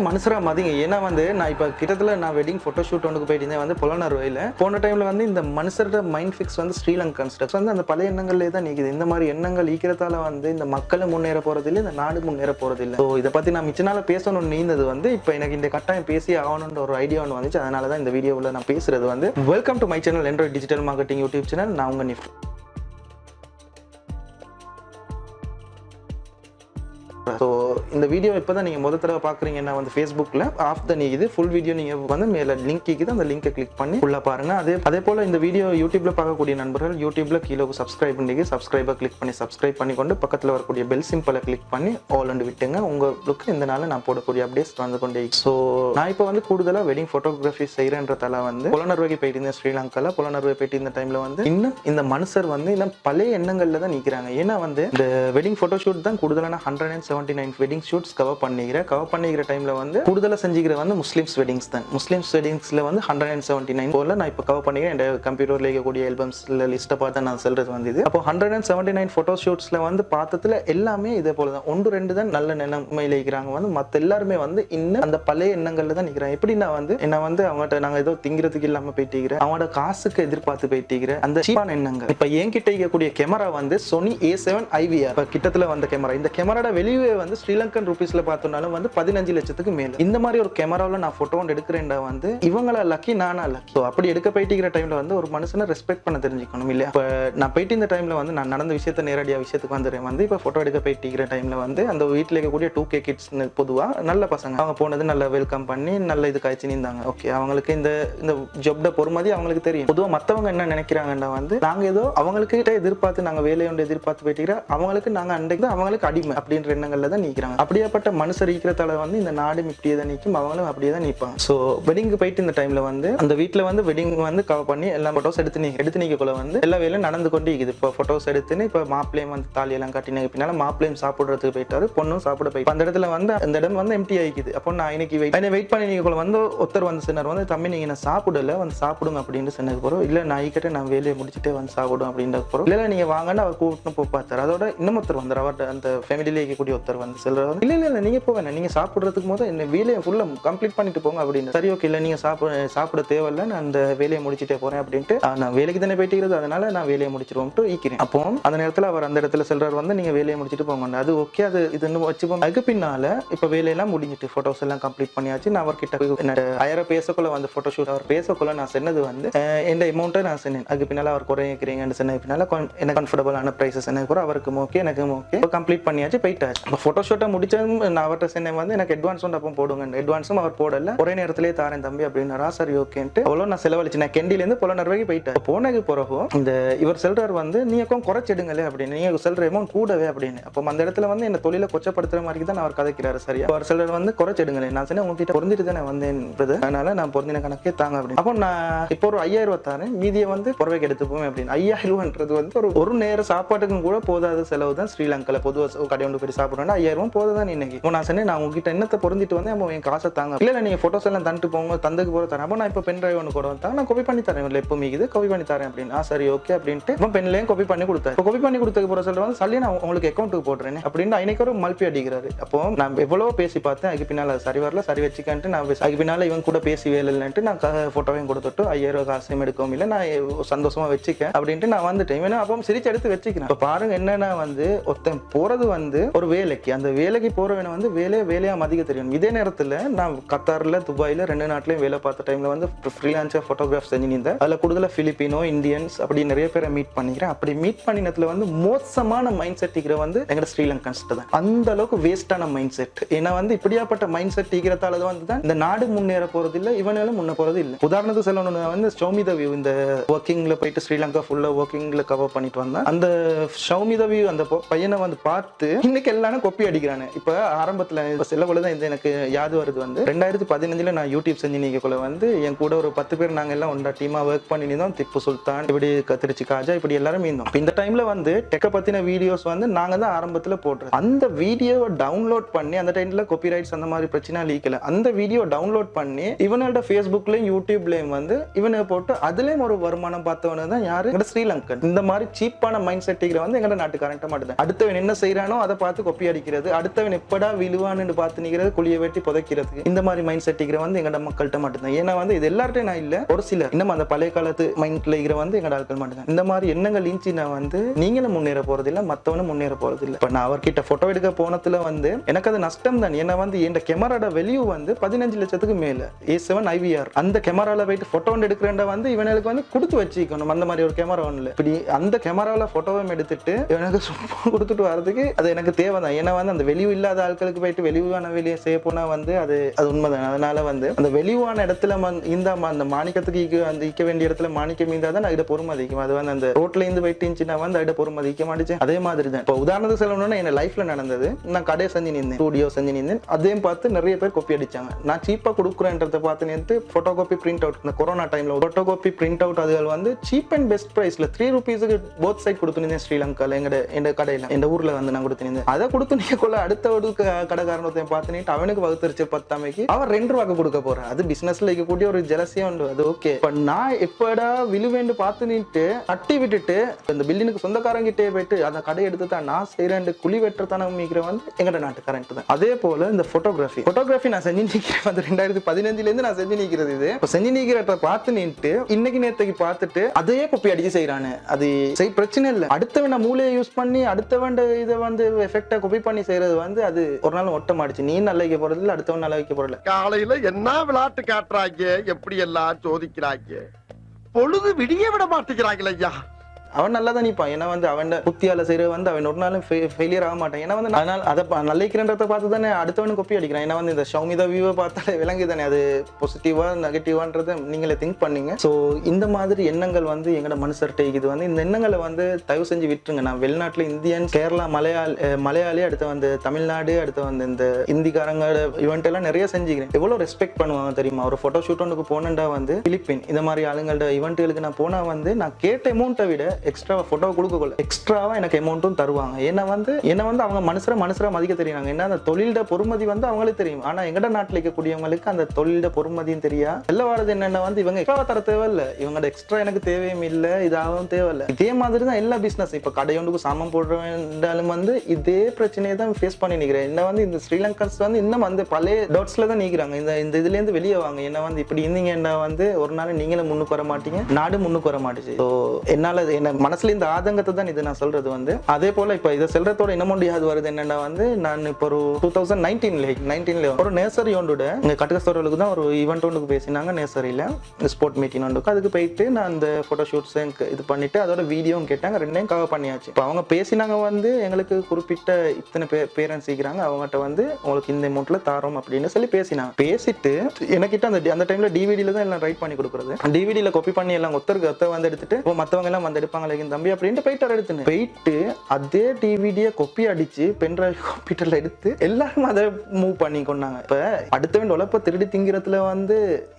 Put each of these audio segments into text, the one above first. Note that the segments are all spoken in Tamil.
மனுஷரா மதிங்க. ஏன்னா வந்து நான் இப்போ கிட்டத்தட்ட நான் வெட்டிங் ஃபோட்டோ ஷூட் ஒன்றுக்கு போயிட்டு வந்து புலனறுவையில் போன டைமில் வந்து இந்த மனுஷரோட மைண்ட் ஃபிக்ஸ் வந்து ஸ்ரீலங்கன் ஸ்டெப்ஸ் வந்து அந்த பழைய எண்ணங்களே தான் நீக்குது. இந்த மாதிரி எண்ணங்கள் ஈக்கிறதால வந்து இந்த மக்களும் முன்னேற போகிறதில்லை, இந்த நாடு முன்னேற போகிறதில்லை. ஸோ இதை பற்றி நான் மிச்ச நாள் பேசணும்னு நீந்தது வந்து இப்போ எனக்கு இந்த கட்டாயம் பேசி ஆகணுன்ற ஒரு ஐடியா ஒன்று வந்துச்சு. அதனால தான் இந்த வீடியோவில் நான் பேசுறது வந்து welcome to my channel Android digital marketing YouTube channel. நான் உங்கள் நிஃப்ட். ஸோ இந்த வீடியோ இப்போ தான் நீங்கள் முதல் தடவை பார்க்குறீங்கன்னா வந்து ஃபேஸ்புக்கில் ஆஃப் த இது ஃபுல் வீடியோ நீங்கள் வந்து மேலே லிங்க் இருக்குது, அந்த லிங்கை கிளிக் பண்ணி ஃபுல்லாக பாருங்கள். அதே போல் இந்த வீடியோ யூடியூப்பில் பார்க்கக்கூடிய நண்பர்கள் யூடியூப்பில் கீழே சப்ஸ்கிரைப் பண்ணி சப்ஸ்கிரைபை கிளிக் பண்ணி சப்ஸ்கிரைப் பண்ணிக்கொண்டு பக்கத்தில் வரக்கூடிய பெல் சிம்பிளை கிளிக் பண்ணி ஆல் அண்டு விட்டுங்க. உங்களுக்கு இந்த நாள் நான் போடக்கூடிய அப்டேட்ஸ் வந்து கொண்டே. ஸோ நான் இப்போ வந்து கூடுதலாக வெட்டிங் ஃபோட்டோகிராஃபி செய்கிறன்றதால வந்து புலனறுவைக்கு போயிட்டு இருந்தேன் ஸ்ரீலங்காவில். புலனறுவை போயிட்டு இருந்த டைமில் வந்து இன்னும் இந்த மனுஷர் வந்து இன்னும் பழைய எண்ணங்களில் தான் நிற்கிறாங்க. ஏன்னா வந்து இந்த வெட்டிங் ஃபோட்டோ ஷூட் தான் கூடுதலான 179 வெட்டிங் ஷூட்ஸ் கவர் பண்ணிக்கிற டைம்ல வந்து கூடுதலா செஞ்சுக்கிற வந்து முஸ்லிம்ஸ் வெட்டிங்ஸ் தான். முஸ்லிம்ஸ் வெட்டிங்ஸ்ல வந்து 179 போல நான் இப்போ கவர் பண்ணிக்கிறேன். என் கம்ப்யூட்டர்ல இருக்கக்கூடிய ஆல்பம்ஸ்ல லிஸ்ட்டை பார்த்து நான் சொல்றது வந்து இது. அப்போ 179 ஃபோட்டோ ஷூட்ஸ்ல வந்து பார்த்ததுல எல்லாமே இதே போல தான். 1-2 தான் நல்ல நிலைமையில இருக்கிறாங்க. வந்து மற்ற எல்லாருமே வந்து இன்னும் அந்த பழைய எண்ணங்கள்ல தான் நிற்கிறாங்க. எப்படின்னா வந்து என்ன வந்து அவங்ககிட்ட நாங்கள் ஏதோ திங்கிறதுக்கு இல்லாம போயிட்டு அவங்களோட காசுக்கு எதிர்பார்த்து போயிட்டு அந்த சீப்பான எண்ணங்கள். இப்போ என்கிட்ட இருக்கக்கூடிய கேமரா வந்து Sony A7 IVR கிட்டத்துல வந்த கேமரா. இந்த கேமராட வெளியே வந்து ஸ்ரீலங்கன் ரூபீஸ்ல பார்த்தோம்னாலும் வந்து 15 லட்சத்துக்கு மேல. இந்த மாதிரி ஒரு கேமராவில் நான் போட்டோ எடுக்கிறேன்டா வந்து இவங்கள லக்கி நானா லக்கி. அப்படி எடுக்க போயிட்டு டைம்ல வந்து ஒரு மனுஷனை ரெஸ்பெக்ட் பண்ண தெரிஞ்சுக்கணும் இல்லையா? இப்போ நான் போயிட்டு இந்த டைம்ல வந்து நான் நடந்த விஷயத்த நேரடியாக விஷயத்துக்கு வந்துடுறேன். வந்து இப்போ போட்டோ எடுக்க போயிட்டு டைம்ல வந்து அந்த வீட்டில் இருக்கக்கூடிய 2K கிட்ஸ் பொதுவாக நல்ல பசங்க. அவங்க போனது நல்லா வெல்கம் பண்ணி நல்ல இது காய்ச்சி நின்றாங்க. ஓகே, அவங்களுக்கு இந்த ஜொப்ட பொறுமதி அவங்களுக்கு தெரியும். பொதுவாக மற்றவங்க என்ன நினைக்கிறாங்கன்னா வந்து நாங்கள் ஏதோ அவங்களுக்கு எதிர்பார்த்து நாங்கள் வேலையோட எதிர்பார்த்து போயிட்டு அவங்களுக்கு நாங்கள் அன்றைக்கு அவங்களுக்கு அடிமை அப்படின்ற எண்ணங்கள்ல தான் நிற்கிறாங்க. அப்படியேப்பட்ட மனுஷர் ஈக்கிறதால வந்து இந்த நாடு இப்படியே தான் நிற்கும், அவங்களும் அப்படியே தான் நிற்பாங்க. ஸோ வெட்டிங்கு போயிட்டு இந்த டைம்ல வந்து அந்த வீட்டில் வந்து வெட்டிங் வந்து கவர் பண்ணி எல்லா ஃபோட்டோஸ் எடுத்து நீக்கக்குள்ள வந்து எல்லா வேலையும் நடந்து கொண்டு இருக்குது. இப்போ ஃபோட்டோஸ் எடுத்துன்னு இப்போ மாப்பிள்ளையும் வந்து தாலியெல்லாம் காட்டினு பின்னால மாப்பிள்ளையும் சாப்பிட்றதுக்கு போயிட்டாரு, பொண்ணும் சாப்பிட போயிட்டு அந்த இடத்துல வந்து அந்த இடம் வந்து எம்டி ஆகிக்குது. அப்போ நான் இன்னைக்கு வெயிட் பண்ணி நீங்க வந்து ஒருத்தர் வந்து சொன்னார் வந்து தம்பி நீங்க நான் சாப்பிடல வந்து சாப்பிடுங்க அப்படின்னு சொன்னதுக்கு போகிறோம். இல்லை நான் ஈக்கிட்ட நான் வேலையை முடிச்சுட்டே வந்து சாப்பிடும் அப்படின்ற போகிறோம். இல்லை நீங்க வாங்கன்னு அவர் கூப்பிட்டு போய் பார்த்தாரு. அதோட இன்னும் ஒருத்தர் வந்தார். அவர்கிட்ட அந்த ஃபேமிலியில இருக்கக்கூடிய ஒருத்தர் வந்து சொல்றாரு இல்ல நீங்க போவேன், நீங்க சாப்பிடுறதுக்கு போது இந்த வேலையை ஃபுல்லா கம்ப்ளீட் பண்ணிட்டு போங்க அப்படின்னு. சரி ஓகே, இல்ல நீங்க சாப்பிட தேவையில்லை, நான் அந்த வேலையை முடிச்சுட்டே போறேன் அப்படின்ட்டு நான் வேலைக்கு தானே போயிட்டு அதனால நான் வேலையை முடிச்சிருவோம்ட்டு ஈக்கிறேன். அப்போ அந்த நேரத்தில் அவர் அந்த இடத்துல சொல்றாரு வந்து நீங்க வேலையை முடிச்சுட்டு போங்க. அது ஓகே, அது இது வச்சுப்போம். அதுக்கு பின்னால இப்ப வேலையெல்லாம் முடிஞ்சிட்டு போட்டோஸ் எல்லாம் கம்ப்ளீட் பண்ணியாச்சு. நான் அவர்கிட்ட ஆயிரம் பேசக்குள்ள வந்து போட்டோ ஷூட் அவர் பேசக்குள்ள நான் சொன்னது வந்து எந்த அமௌண்ட்டை நான் சொன்னேன். அதுக்கு பின்னால அவர் குறைக்கிறீங்கன்னு சொன்ன பின்னால எனக்கு கம்ஃபர்டபுளான பிரைசஸ் எனக்கு அவருக்கும் ஓகே எனக்கும் ஓகே கம்ப்ளீட் பண்ணியாச்சு போயிட்டாச்சு. போட்டோ ஷூட்டை முடிச்சதும் நான் அவர்கிட்ட சொன்னேன் வந்து எனக்கு அட்வான்ஸ் வந்து அப்போ போடுங்க. அட்வான்ஸும் அவர் போடல, ஒரே நேரத்திலேயே தாரேன் தம்பி அப்படின்னாரா. சரி ஓகேன்ட்டு அவ்வளோ நான் செலவழிச்சு நான் கெண்டிலேருந்து புலனறுவைக்கு போயிட்டேன். போனது பிறகு இந்த இவர் செல்றாரு வந்து நீங்க குறைச்சிடுங்களே அப்படின்னு, நீங்க செல்ற அமௌண்ட் கூடவே அப்படின்னு. அப்போ அந்த இடத்துல வந்து என்ன தொழிலை கொச்சப்படுத்துற மாதிரி தான் அவர் கதைக்கிறாரு. சரியா அவர் செல்றாரு வந்து குறைச்சிடுங்களே. நான் சொன்னேன் உங்ககிட்ட பொருந்திட்டு தானே வந்தேன், அதனால நான் பொருந்தின கணக்கே தாங்க அப்படின்னு. அப்போ நான் இப்போ ஒரு 5000 தாரேன், மீதியை வந்து புறவைக்கு எடுத்துப்போம் அப்படின்னு. 5000ன்றது வந்து ஒரு நேர சாப்பாட்டுக்கும் கூட போதாத செலவு தான் ஸ்ரீலங்கால. பொதுவாக கடை ஒன்று போய் சாப்பிட்றோம்னா 5000 போதுதான் இன்னைக்கு. இப்போ நான் சொன்னேன் நான் உங்ககிட்ட என்னத்தை பொருந்திட்டு வந்து அப்போ என் காசை தாங்க. இல்லை நீங்க போட்டோஸ் எல்லாம் தந்துட்டு போங்க, தந்துக்கு போற தரேன். அப்போ நான் இப்போ பென் டிரைவ் ஒன்று கூட வந்தாங்க, நான் காப்பி பண்ணி தரேன். இல்லை எப்போ மீது காப்பி பண்ணி தரேன் அப்படின்னு. சரி ஓகே அப்படின்ட்டு இப்போ பென்லையும் காப்பி பண்ணி கொடுத்தாரு. இப்போ காப்பி பண்ணி கொடுத்ததுக்கு போற சொல்ற வந்து சரி நான் உங்களுக்கு அக்கௌண்ட்டுக்கு போடுறேன் அப்படின்னு அன்னைக்கு ஒரு மல்பி அடிக்கிறாரு. அப்போ நான் எவ்வளவு பேசி பார்த்தேன், அதுக்கு பின்னால சரி வரல, சரி வச்சுக்கன்ட்டு நான் அதுக்கு பின்னால இவங்க கூட பேசி வேலை இல்லைன்ட்டு நான் போட்டோவையும் கொடுத்துட்டு 5000 காசையும் எடுக்கவும் இல்லை, நான் சந்தோஷமா வச்சுக்கேன் அப்படின்ட்டு நான் வந்துட்டேன். ஏன்னா அப்போ சிரிச்சு எடுத்து வச்சுக்கிறேன். இப்போ பாருங்க என்னன்னா வந்து ஒருத்தன் போறது வந்து ஒரு வேலைக்கு, அந்த வேலைக்கு போறவன வந்து வேலையா மதிக்க தெரியும். இதே நேரத்தில் நான் கத்தார்ல துபாயில 2 நாட்டிலையும் வேலை பார்த்த டைம்ல வந்து ஃப்ரீலான்சர் போட்டோகிராஃப் செஞ்சுருந்தேன். அதில் கூடுதலாக பிலிப்பினோ இந்தியன்ஸ் அப்படி நிறைய பேரை மீட் பண்ணிக்கிறேன். அப்படி மீட் பண்ணினதுல வந்து மோசமான மைண்ட் செட் இருக்கிற வந்து எங்க ஸ்ரீலங்கன்ஸ் தான். அந்த அளவுக்கு வேஸ்டான மைண்ட் செட். ஏன்னா வந்து இப்படியாப்பட்ட மைண்ட் செட் இருக்கிறதால வந்து தான் இந்த நாடு முன்னேற போறது இல்லை, இவனாலும் முன்ன போறது இல்லை. உதாரணத்துக்கு சொல்லணும்னா வந்து ஷவுமி த வியூ இந்த ஒர்க்கிங்ல போயிட்டு ஸ்ரீலங்கா ஃபுல்லா ஒர்க்கிங்ல கவர் பண்ணிட்டு வந்தேன். அந்த ஷவுமி த வியூ அந்த பையனை வந்து பார்த்து இன்னைக்கு எல்லாரும் கொப்பி அடிக்கிறானு. இப்ப ஆரம்பத்துல செல்லக்குள்ளதான் இந்த எனக்கு யாது வருது வந்து 2015 நான் யூடியூப் செஞ்சு நீக்கக்குள்ள வந்து என் கூட ஒரு 10 பேர் நாங்க எல்லாம் ஒன்றா டீமா ஒர்க் பண்ணிருந்தோம். திப்பு சுல்தான் இப்படி கத்திரிச்சி காஜா இப்படி எல்லாரும் இருந்தோம். இந்த டைம்ல வந்து டெக்க பத்தின வீடியோஸ் வந்து நாங்க தான் ஆரம்பத்துல போடுறோம். அந்த வீடியோவை டவுன்லோட் பண்ணி அந்த டைம்ல காப்பிரைட்ஸ் அந்த மாதிரி பிரச்சனை லீக்கல. அந்த வீடியோ டவுன்லோட் பண்ணி இவனோட ஃபேஸ்புக்லயும் யூடியூப்லயும் வந்து இவனை போட்டு அதுலயும் ஒரு வருமானம் பார்த்தவன தான் யாரு ஸ்ரீலங்கன். இந்த மாதிரி சீப்பான மைண்ட் செட் வந்து எங்க நாட்டுக்காரன்ட்ட மாட்டுது. அடுத்தவன் என்ன செய்யறானோ அதை பார்த்து கொப்பி அடிக்கிறது, அடுத்தவன் எப்படா விழுவான்னு பார்த்து நிக்கிறது, குழியை வெட்டி புதைக்கிறதுக்கு இந்த மாதிரி மைண்ட் செட்டிக்கிற வந்து எங்கட மக்கள்கிட்ட மட்டும்தான். ஏன்னா வந்து இது எல்லார்ட்டையும் நான் இல்ல, ஒரு சிலர் இன்னும் அந்த பழைய காலத்து மைண்ட்ல இருக்கிற வந்து எங்கட ஆட்கள் மட்டும்தான். இந்த மாதிரி எண்ணங்கள் இன்ச்சினா வந்து நீங்களும் முன்னேற போறது இல்ல, மத்தவனும் முன்னேற போறது இல்ல. இப்ப நான் அவர்கிட்ட போட்டோ எடுக்க போனதுல வந்து எனக்கு அது நஷ்டம் தான். ஏன்னா வந்து இந்த கேமராட வேல்யூ வந்து 15 லட்சத்துக்கு மேல A7 IVR. அந்த கேமரால போயிட்டு போட்டோ எடுக்கிறேன்டா வந்து இவனுக்கு வந்து கொடுத்து வச்சுக்கணும். அந்த மாதிரி ஒரு கேமரா ஒண்ணுல இப்படி அந்த கேமரால போட்டோவை எடுத்துட்டு இவனுக்கு சும்மா கொடுத்துட்டு வரதுக்கு அது எனக்கு தேவைதான். ஏன்னா வந்து அந்த வெளியூ இல்லாத ஆட்களுக்கு போயிட்டு வெளியூவான வெளியே செய்ய போனா வந்து அது உண்மைதான். அதனால வந்து அந்த வெளியூவான இடத்துல இந்த அந்த மாணிக்கத்துக்கு அந்த ஈக்க வேண்டிய இடத்துல மாணிக்கம் மீந்தாதான் இதை பொறுமதிக்கும். அது வந்து அந்த ரோட்ல இருந்து போயிட்டு இருந்துச்சுன்னா வந்து அதை பொறுமதிக்க மாட்டேச்சு. அதே மாதிரி தான் இப்போ உதாரணத்துக்கு சொல்லணும்னா என் லைஃப்ல நடந்தது. நான் கடையை செஞ்சு நின்றேன், ஸ்டூடியோ செஞ்சு நின்றேன். அதையும் பார்த்து நிறைய பேர் காப்பி அடிச்சாங்க. நான் சீப்பா கொடுக்குறேன்றதை பார்த்து நின்று போட்டோ காப்பி பிரிண்ட் அவுட், இந்த கொரோனா டைம்ல போட்டோ காப்பி பிரிண்ட் அவுட் அதுகள் வந்து சீப் அண்ட் பெஸ்ட் பிரைஸ்ல 3 ரூபீஸுக்கு போத் சைட் கொடுத்துருந்தேன். ஸ்ரீலங்கால எங்க கடையில எங்க ஊர்ல வந்து நான் கொடுத்துருந்தேன். அதை கொடுத்து நீங்க கொள்ள அடுத்த ஒரு கடைக்காரனத்தை பார்த்து நின்று அவனுக்கு வகுத்தரிச்சு 10 ரூபாய்க்கு அவன் 2 ரூபாய்க்கு கொடுக்க போறேன். அது பிசினஸ்ல இருக்கக்கூடிய ஒரு ஜெலசியா உண்டு. அது ஓகே. இப்ப நான் எப்படா விழுவேண்டு பார்த்து நின்று தட்டி விட்டுட்டு இந்த பில்டிங்க்கு சொந்தக்காரங்கிட்டே போயிட்டு அந்த கடை எடுத்து தான் நான் செய்யறேன் குழி வெட்டுறதான மீக்கிற வந்து எங்கட நாட்டுக்காரன்ட்டு தான். அதே போல இந்த போட்டோகிராஃபி நான் செஞ்சு நிற்கிறேன் வந்து 2015 இருந்து நான் செஞ்சு நிற்கிறது. இது இப்போ செஞ்சு நிற்கிறத பார்த்து நின்று இன்னைக்கு நேற்றுக்கு பார்த்துட்டு அதையே கொப்பி அடிச்சு செய்யறானு. அது பிரச்சனை இல்லை. அடுத்தவன் மூளையை யூஸ் பண்ணி அடுத்தவன் இதை வந்து எஃபெக்டா கொப்பி பண்ணி செய்யறது வந்து அது ஒரு நாள் ஒட்ட மாடிச்சு. நீ நல்லா வைக்க போறது இல்லை, அடுத்தவன் நல்லா வைக்க போறல. காலையில என்ன விளையாட்டு காட்டுறாங்க, எப்படி எல்லாம் சோதிக்கிறாங்க, பொழுது விடிய விட மாட்டேங்கிறாங்களே ஐயா. அவன் நல்லா தான் நிற்பான். ஏன்னா வந்து அவன் புத்தியால செய்யறது வந்து அவன் ஒரு நாளும் ஃபெயிலியர் ஆக மாட்டான். ஏன்னா வந்து அதனால அதை நல்லைக்கிறன்றதை பார்த்து தானே அடுத்தவனுக்கு கொப்பி அடிக்கிறான். ஏன்னா வந்து இந்த ஷவுமிதா வியூவை பார்த்தாலே விளங்கி தானே அது பாசிட்டிவா நெகட்டிவான்றதை நீங்களே திங்க் பண்ணீங்க. ஸோ இந்த மாதிரி எண்ணங்கள் வந்து எங்களோட மனுஷர்கிட்ட இது வந்து இந்த எண்ணங்களை வந்து தயவு செஞ்சு விட்டுருங்க. நான் வெளிநாட்டில் இந்தியன், கேரளா, மலையாளி, அடுத்து வந்து தமிழ்நாடு, அடுத்து வந்து இந்த இந்திக்காரங்க இவெண்ட் எல்லாம் நிறைய செஞ்சுக்கிறேன். எவ்வளோ ரெஸ்பெக்ட் பண்ணுவாங்க தெரியுமா? ஒரு போட்டோ ஷூட் ஒன்றுக்கு போனேன்டா வந்து பிலிப்பின் இந்த மாதிரி ஆளுங்களோட இவெண்ட்டுகளுக்கு நான் போனா வந்து நான் கேட்ட அமௌண்ட்டை விட எக்ஸ்ட்ராவா போட்டோ கொடுக்கல, எக்ஸ்ட்ராவா எனக்கு அமௌண்ட்டும் தருவாங்க. ஏன்னா வந்து அவங்க மனுஷரை மதிக்க தெரியுறாங்க. ஏன்னா அந்த தொழிலோட பொறுமதி வந்து அவங்களுக்கு தெரியும். ஆனா எங்கட நாட்டில் இருக்கக்கூடியவங்களுக்கு அந்த தொழிலோட பொறுமதியும் தெரியா. எல்லாம் வரது என்னன்னா வந்து இவங்க எக்ஸ்ட்ரா தர தேவையில்லை, இவங்களோட எக்ஸ்ட்ரா எனக்கு தேவையும் இல்லை, இதாகவும் தேவையில்லை. இதே மாதிரி தான் எல்லா பிசினஸ். இப்ப கடையொண்டுக்கு சாமான் போடுறாலும் வந்து இதே பிரச்சனையை தான் ஃபேஸ் பண்ணி நிற்கிறேன். என்ன வந்து இந்த ஸ்ரீலங்கன்ஸ் வந்து இன்னும் வந்து பழைய டாட்ஸ்ல தான் நிற்கிறாங்க. இந்த இதுல இருந்து வெளியே வாங்க. என்ன வந்து இப்படி இருந்தீங்கன்னா வந்து ஒரு நாள் நீங்களும் முன்னுக்கு வர மாட்டீங்க, நாடு முன்னுக்கு வர மாட்டேச்சு. என்னால என்ன மனசுல இந்த ஆதங்கத்தை தான் இது நான் சொல்றது வந்து. அதே போல இப்ப இதை செல்றதோட இன்னமும் யாது வருது என்னன்னா வந்து நான் இப்போ ஒரு 2019 ஒரு நேசரி ஒன்றுட இங்க கட்டுக்கஸ்தோர்களுக்கு தான் ஒரு ஈவெண்ட் ஒன்றுக்கு பேசினாங்க. நேசரியில ஸ்போர்ட் மீட்டிங் ஒன்றுக்கு அதுக்கு போயிட்டு நான் அந்த போட்டோ ஷூட்ஸ் இது பண்ணிட்டு அதோட வீடியோவும் கேட்டாங்க. ரெண்டையும் கவர் பண்ணியாச்சு. இப்போ அவங்க பேசினாங்க வந்து எங்களுக்கு குறிப்பிட்ட இத்தனை பேரண்ட்ஸ் இருக்கிறாங்க, அவங்ககிட்ட வந்து உங்களுக்கு இந்த அமௌண்ட்ல தாரோம் அப்படின்னு சொல்லி பேசினாங்க. பேசிட்டு எனக்கிட்ட அந்த டைம்ல டிவிடியில தான் எல்லாம் ரைட் பண்ணி கொடுக்குறது. டிவிடியில காப்பி பண்ணி எல்லாம் ஒருத்தருக்கு வந்து எடுத்துட்டு மற்றவங்க எல்லாம் வந்து எடுப்பாங்க தம்பி அப்படின்ட்டு போயிட்டு அதே டிவிடியை கொப்பி அடிச்சு பென்ட்ரைவ் கம்ப்யூட்டர்ல எடுத்து எல்லாரும் அதை மூவ் பண்ணி கொண்டாங்க. இப்ப அடுத்தவன் உழைப்ப திருடி திங்கிறதுல வந்து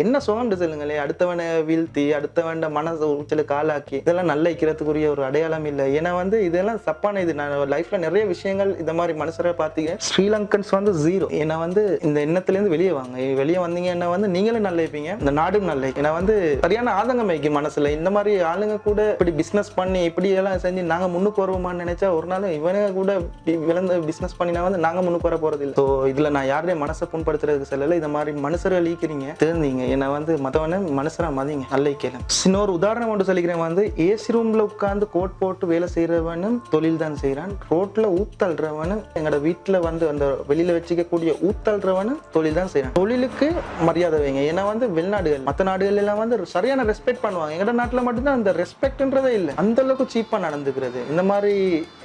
என்ன சோகம்னு சொல்லுங்களே. அடுத்தவனை வீழ்த்தி அடுத்தவன் மனசு உச்சலுக்கு ஆளாக்கி இதெல்லாம் நல்ல வைக்கிறதுக்குரிய ஒரு அடையாளம் இல்லை. ஏன்னா வந்து இதெல்லாம் தப்பான இது. நான் லைஃப்ல நிறைய விஷயங்கள் இந்த மாதிரி மனுஷரை பார்த்தீங்க. ஸ்ரீலங்கன்ஸ் வந்து ஜீரோ. ஏன்னா வந்து இந்த எண்ணத்துல இருந்து வெளியே வாங்க. வெளியே வந்தீங்கன்னா வந்து நீங்களும் நல்ல வைப்பீங்க, இந்த நாடும் நல்ல. ஏன்னா வந்து சரியான ஆதங்கம் வைக்கும் மனசுல. இந்த மாதிரி ஆளுங்க கூட இப்படி பிசினஸ் பண்ணி இப்படி எல்லாம் செஞ்சு நாங்க முன்னுக்கு வருவோமான்னு நினைச்சா ஒரு நாள் இவனுங்க கூட விளந்த பிசினஸ் பண்ணினா வந்து நாங்க முன்னுக்கு வர போறது இல்லை. ஸோ இதுல நான் யாரையும் மனசை புண்படுத்துறதுக்கு செல்லல. இந்த மாதிரி மனுஷரை லீக்கிறீங்க தெரிஞ்சீங்க. ஏன்னா வந்து மத்தவன மனுஷரா மதிங்க, நல்ல கேளு. இன்னொரு உதாரணம் ஒன்று சொல்லிக்கிறேன் வந்து ஏசி ரூம்ல உட்கார்ந்து கோட் போட்டு வேலை செய்யறவனும் தொழில் தான் செய்யறான். ரோட்ல ஊத்தல்றவனும் எங்களோட வீட்டுல வந்து அந்த வெளியில வச்சுக்கக்கூடிய ஊத்தல்றவனும் தொழில் தான் செய்யறான். தொழிலுக்கு மரியாதை வைங்க. ஏன்னா வந்து வெளிநாடுகள் மற்ற நாடுகள் எல்லாம் வந்து சரியான ரெஸ்பெக்ட் பண்ணுவாங்க. எங்கட நாட்டுல மட்டும்தான் அந்த ரெஸ்பெக்ட்ன்றதே இல்லை, அந்த அளவுக்கு சீப்பா நடந்துக்கிறது. இந்த மாதிரி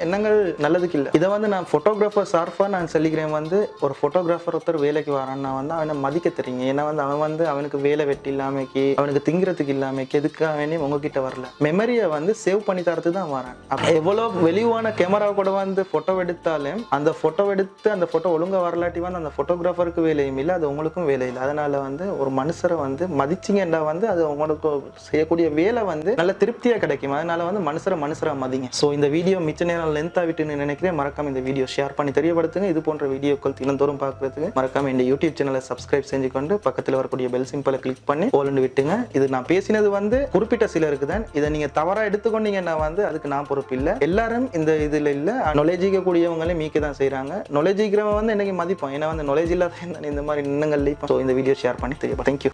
எண்ணங்கள் நல்லதுக்கு இல்லை. இதை வந்து நான் போட்டோகிராஃபர் சார்பா நான் சொல்லிக்கிறேன் வந்து ஒரு போட்டோகிராஃபர் ஒருத்தர் வேலைக்கு வரான்னா வந்து அவனை மதிக்க தெரியுங்க. ஏன்னா வந்து அவன் வந்து அவனுக்கு வேலை வெட்டி இல்லாமக்கி அவனுக்கு திங்கிறதுக்கு இல்லாமக்கி எதுக்காக வேணி உங்ககிட்ட வரல, மெமரியை வந்து சேவ் பண்ணி தரது தான் வரான். எவ்வளவு வெளிவான கேமரா கூட வந்து போட்டோ எடுத்தாலும் அந்த போட்டோ எடுத்து அந்த போட்டோ ஒழுங்கா வரலாட்டி வந்து அந்த போட்டோகிராஃபருக்கு வேலையும் இல்லை, அது உங்களுக்கும் வேலை இல்லை. அதனால வந்து ஒரு மனுஷரை வந்து மதிச்சிங்கன்னா வந்து அது உங்களுக்கு செய்யக்கூடிய வேலை வந்து நல்ல திருப்தியா கிடைக்கும். அதனால அதனால வந்து மனுஷரா மதிங்க. ஸோ இந்த வீடியோ மிச்ச நேரம் லென்த்தாக விட்டுன்னு நினைக்கிறேன். மறக்காம இந்த வீடியோ ஷேர் பண்ணி தெரியப்படுத்துங்க. இது போன்ற வீடியோக்கள் தினந்தோறும் பார்க்கறதுக்கு மறக்காம இந்த யூடியூப் சேனலை சப்ஸ்கிரைப் செஞ்சுக்கொண்டு பக்கத்தில் வரக்கூடிய பெல் சிம்பிளை கிளிக் பண்ணி போலன்னு விட்டுங்க. இது நான் பேசினது வந்து குறிப்பிட்ட சிலருக்கு தான். இதை நீங்க தவறா எடுத்துக்கொண்டீங்கன்னா வந்து அதுக்கு நான் பொறுப்பு இல்லை. எல்லாரும் இந்த இதுல இல்ல, நாலேஜிக்க கூடியவங்களே மீக்க தான் செய்யறாங்க. நாலேஜிக்கிறவங்க வந்து என்னைக்கு மதிப்போம். ஏன்னா வந்து நாலேஜ் இல்லாத இந்த மாதிரி நின்னங்கள். இந்த வீடியோ ஷேர் பண்ணி தெரியும். தேங்க்யூ.